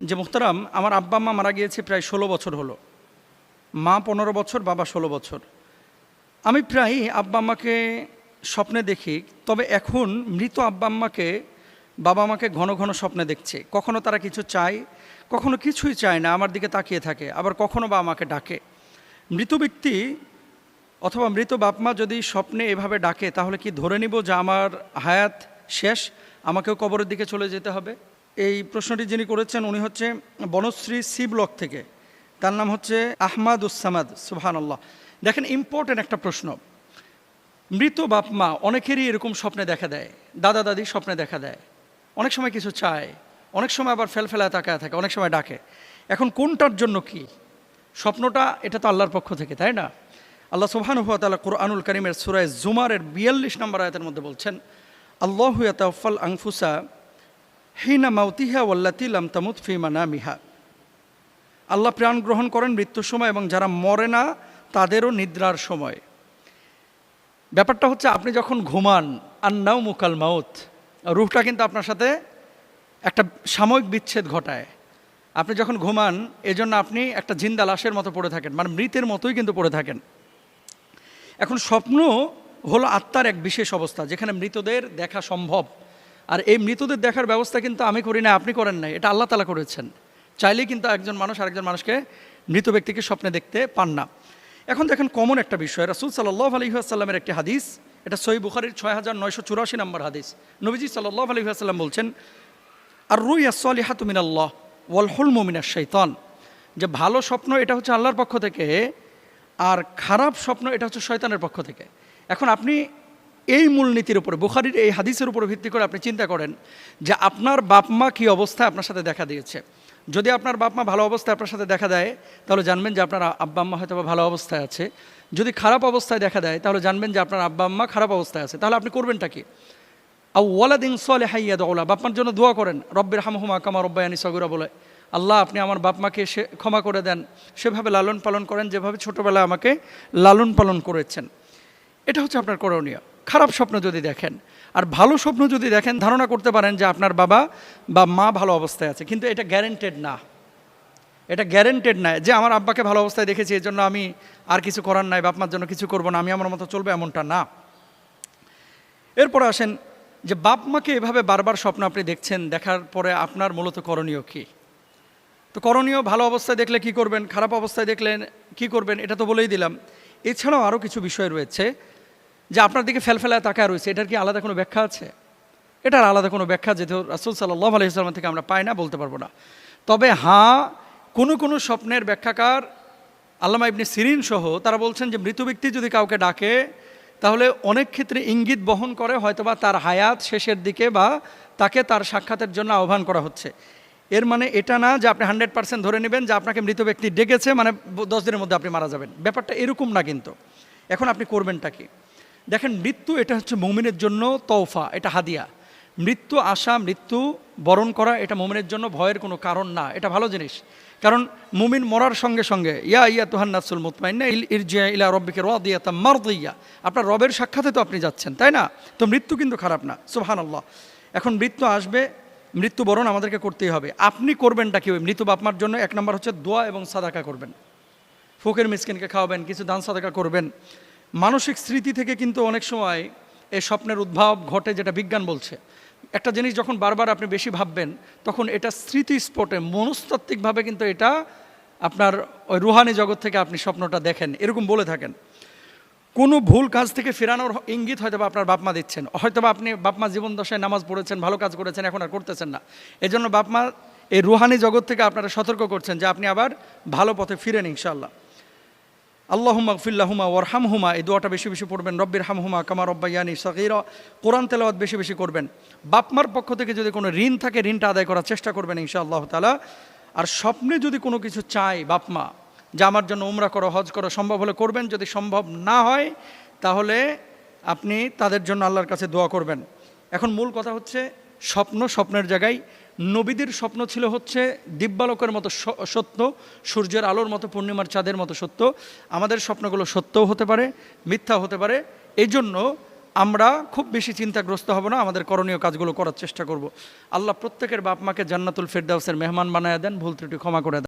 যে মুহতারাম, আমার আব্বা আম্মা মারা গিয়েছে প্রায় 16 বছর হলো। মা 15 বছর, বাবা 16 বছর। আমি প্রায় আব্বা আম্মাকে স্বপ্নে দেখি, তবে এখন মৃত আব্বা আম্মাকে বাবা আমাকে ঘন ঘন স্বপ্নে দেখছে। কখনো তারা কিছু চায়, কখনো কিছুই চায় না, আমার দিকে তাকিয়ে থাকে, আবার কখনো বা আমাকে ডাকে। মৃত ব্যক্তি অথবা মৃত বাপমা যদি স্বপ্নে এভাবে ডাকে, তাহলে কি ধরে নিব যে আমার হায়াত শেষ, আমাকেও কবরের দিকে চলে যেতে হবে? এই প্রশ্নটি যিনি করেছেন উনি হচ্ছে বনশ্রী সি ব্লক থেকে, তার নাম হচ্ছে আহমাদুসামাদ। সুবহানাল্লাহ। দেখেন, ইম্পর্টেন্ট একটা প্রশ্ন। মৃত বাপমা অনেকেরই এরকম স্বপ্নে দেখা দেয়, দাদা দাদি স্বপ্নে দেখা দেয়, অনেক সময় কিছু চায়, অনেক সময় আবার ফেলফেলায় তাকায় থাকে, অনেক সময় ডাকে। এখন কোনটার জন্য কি স্বপ্নটা? এটা তো আল্লাহর পক্ষ থেকে, তাই না? আল্লাহ সুবহানাহু ওয়া তাআলা কুরআনুল কারীমের সূরা জুমারের 42 নম্বর আয়াতের মধ্যে বলছেন, আল্লাহু ইয়াতাওয়াফাল আনফুসা হিনা মাউতিহা ওয়াল্লাতী লাম তামুত ফি মানামিহা। আল্লাহ প্রাণ গ্রহণ করেন মৃত্যুর সময় এবং যারা মরে না তাদেরও নিদ্রার সময়। ব্যাপারটা হচ্ছে, আপনি যখন ঘুমান, আন্নাউ মুকাল মাউত, রূহটা কিন্তু আপনার সাথে একটা সাময়িক বিচ্ছেদ ঘটায়। আপনি যখন ঘুমান, এজন্য আপনি একটা জিন্দা লাশের মতো পড়ে থাকেন, মানে মৃতের মতোই কিন্তু পড়ে থাকেন। এখন স্বপ্ন হলো আত্মার এক বিশেষ অবস্থা, যেখানে মৃতদের দেখা সম্ভব। আর এই মৃতদের দেখার ব্যবস্থা কিন্তু আমি করি না, আপনি করেন নাই, এটা আল্লাহ তাআলা করেছেন। চাইলেই কিন্তু একজন মানুষ আরেকজন মানুষকে, মৃত ব্যক্তিকে স্বপ্নে দেখতে পান না। এখন দেখেন, কমন একটা বিষয়, রাসূল সাল্লাল্লাহু আলাইহি ওয়াসাল্লামের একটি হাদিস, এটা সহিহ বুখারীর 6984 নম্বর হাদিস। নবীজি সাল্লাল্লাহু আলাইহি ওয়াসাল্লাম বলছেন, আর রুইয়া সলিহাতু মিনাল্লাহ ওয়াল হুলমু মিনাশ শাইতান, যে ভালো স্বপ্ন এটা হচ্ছে আল্লাহর পক্ষ থেকে, আর খারাপ স্বপ্ন এটা হচ্ছে শয়তানের পক্ষ থেকে। এখন আপনি এই মূলনীতির উপরে, বুখারীর এই হাদিসের উপরে ভিত্তি করে আপনি চিন্তা করেন যে আপনার বাপমা কী অবস্থায় আপনার সাথে দেখা দিয়েছে। যদি আপনার বাপমা ভালো অবস্থায় আপনার সাথে দেখা দেয়, তাহলে জানবেন যে আপনার আব্বা আম্মা হয়তো ভালো অবস্থায় আছে। যদি খারাপ অবস্থায় দেখা দেয়, তাহলে জানবেন যে আপনার আব্বা আম্মা খারাপ অবস্থায় আছে। তাহলে আপনি করবেনটা কি? আও ওয়ালাদিন সালিহান ইয়াদউলা, বাপমার জন্য দোয়া করেন, রব্বির হামহুমা কামা রব্বায়ানি সগীরা বলে, আল্লাহ আপনি আমার বাপমাকে ক্ষমা করে দেন, সেভাবে লালন পালন করেন যেভাবে ছোটোবেলায় আমাকে লালন পালন করেছেন। এটা হচ্ছে আপনার করণীয়। খারাপ স্বপ্ন যদি দেখেন, আর ভালো স্বপ্ন যদি দেখেন, ধারণা করতে পারেন যে আপনার বাবা বা মা ভালো অবস্থায় আছে, কিন্তু এটা গ্যারেন্টেড না। এটা গ্যারেন্টেড না যে আমার আব্বাকে ভালো অবস্থায় দেখেছি, এই জন্য আমি আর কিছু করার নাই, বাপমার জন্য কিছু করবো না, আমি আমার মতো চলবো, এমনটা না। এরপরে আসেন যে বাপ মাকে এভাবে বারবার স্বপ্ন আপনি দেখছেন, দেখার পরে আপনার মূলত করণীয় কী? তো করণীয়, ভালো অবস্থায় দেখলে কি করবেন, খারাপ অবস্থায় দেখলেন কি করবেন, এটা তো বলেই দিলাম। এছাড়াও আরও কিছু বিষয় রয়েছে, যে আপনার দিকে ফেলফেলায় তাকায় রয়েছে, এটার কি আলাদা কোনো ব্যাখ্যা আছে? এটার আলাদা কোনো ব্যাখ্যা যেহেতু রাসূল সাল্লাল্লাহু আলাইহি ওয়াসাল্লাম থেকে আমরা পাই না, বলতে পারবো না। তবে হ্যাঁ, কোনো স্বপ্নের ব্যাখ্যাকার আল্লামা ইবনে সিরিন সহ তারা বলছেন যে মৃত ব্যক্তি যদি কাউকে ডাকে, তাহলে অনেক ক্ষেত্রে ইঙ্গিত বহন করে হয়তোবা তার হায়াত শেষের দিকে, বা তাকে তার সাক্ষাতের জন্য আহ্বান করা হচ্ছে। এর মানে এটা না যে আপনি 100% ধরে নেবেন যে আপনাকে মৃত ব্যক্তি ডেকেছে, মানে 10 দিনের মধ্যে আপনি মারা যাবেন, ব্যাপারটা এরকম না। কিন্তু এখন আপনি করবেনটা কি? দেখেন, মৃত্যু এটা হচ্ছে মুমিনের জন্য তওফা, এটা হাদিয়া। মৃত্যু আসা, মৃত্যু বরণ করা, এটা মুমিনের জন্য ভয়ের কোনো কারণ না, এটা ভালো জিনিস। কারণ মুমিন মরার সঙ্গে সঙ্গে ইয়া আইয়াতুহান নাফসুল মুতমাইন্না ইরজিআ ইলা রাব্বিকা রাদিয়াতাম মারদিয়া, আপনার রবের সাক্ষাতে তো আপনি যাচ্ছেন, তাই না? তো মৃত্যু কিন্তু খারাপ না, সুবহানাল্লাহ। এখন মৃত্যু আসবে, মৃত্যুবরণ আমাদেরকে করতেই হবে। আপনি করবেনটা কি? মৃত বাপমার জন্য 1 নম্বর হচ্ছে দোয়া এবং সাদাকা করবেন, ফকির মিসকিনকে খাওয়াবেন, কিছু দান সাদাকা করবেন। মানসিক স্মৃতি থেকে কিন্তু অনেক সময় এই স্বপ্নের উদ্ভব ঘটে, যেটা বিজ্ঞান বলছে। একটা জিনিস যখন বারবার আপনি বেশি ভাববেন, তখন এটা স্মৃতিস্ফটে, মনস্তাত্ত্বিকভাবে কিন্তু এটা আপনার ওই রুহানি জগৎ থেকে আপনি স্বপ্নটা দেখেন, এরকম বলে থাকেন। কোনো ভুল কাজ থেকে ফেরানোর ইঙ্গিত হয়তো বা আপনার বাপমা দিচ্ছেন, হয়তো বা আপনি বাপমা জীবন দশায় নামাজ পড়েছেন, ভালো কাজ করেছেন, এখন আর করতেছেন না, এজন্য বাপমা এই রুহানি জগৎ থেকে আপনারা সতর্ক করছেন যে আপনি আবার ভালো পথে ফিরেন ইনশাআল্লাহ। আল্লাহুম্মা গফিরলাহুমা ওয়ারহামহুমা, এই দোয়াটা বেশি বেশি পড়বেন। রব্বির হামহুমা কামা রব্বায়ানি সগীরা, কোরআন তেলাওয়াত বেশি বেশি করবেন। বাপমার পক্ষ থেকে যদি কোনো ঋণ থাকে, ঋণটা আদায় করার চেষ্টা করবেন ইনশাআল্লাহ তাআলা। আর স্বপ্নে যদি কোনো কিছু চায় বাপমা, যে আমার জন্য উমরা করো, হজ করো, সম্ভব হলে করবেন, যদি সম্ভব না হয় তাহলে আপনি তাদের জন্য আল্লাহর কাছে দোয়া করবেন। এখন মূল কথা হচ্ছে, স্বপ্নের জায়গায় নবীদের স্বপ্ন ছিল হচ্ছে দিব্যালোকের মতো সত্য, সূর্যের আলোর মতো, পূর্ণিমার চাঁদের মতো সত্য। আমাদের স্বপ্নগুলো সত্যও হতে পারে, মিথ্যা হতে পারে। এই জন্য আমরা খুব বেশি চিন্তাগ্রস্ত হব না, আমাদের করণীয় কাজগুলো করার চেষ্টা করব। আল্লাহ প্রত্যেকের বাপ মাকে জান্নাতুল ফেরদাউসের মেহমান বানায় দেন, ভুল ত্রুটি ক্ষমা করে দেন।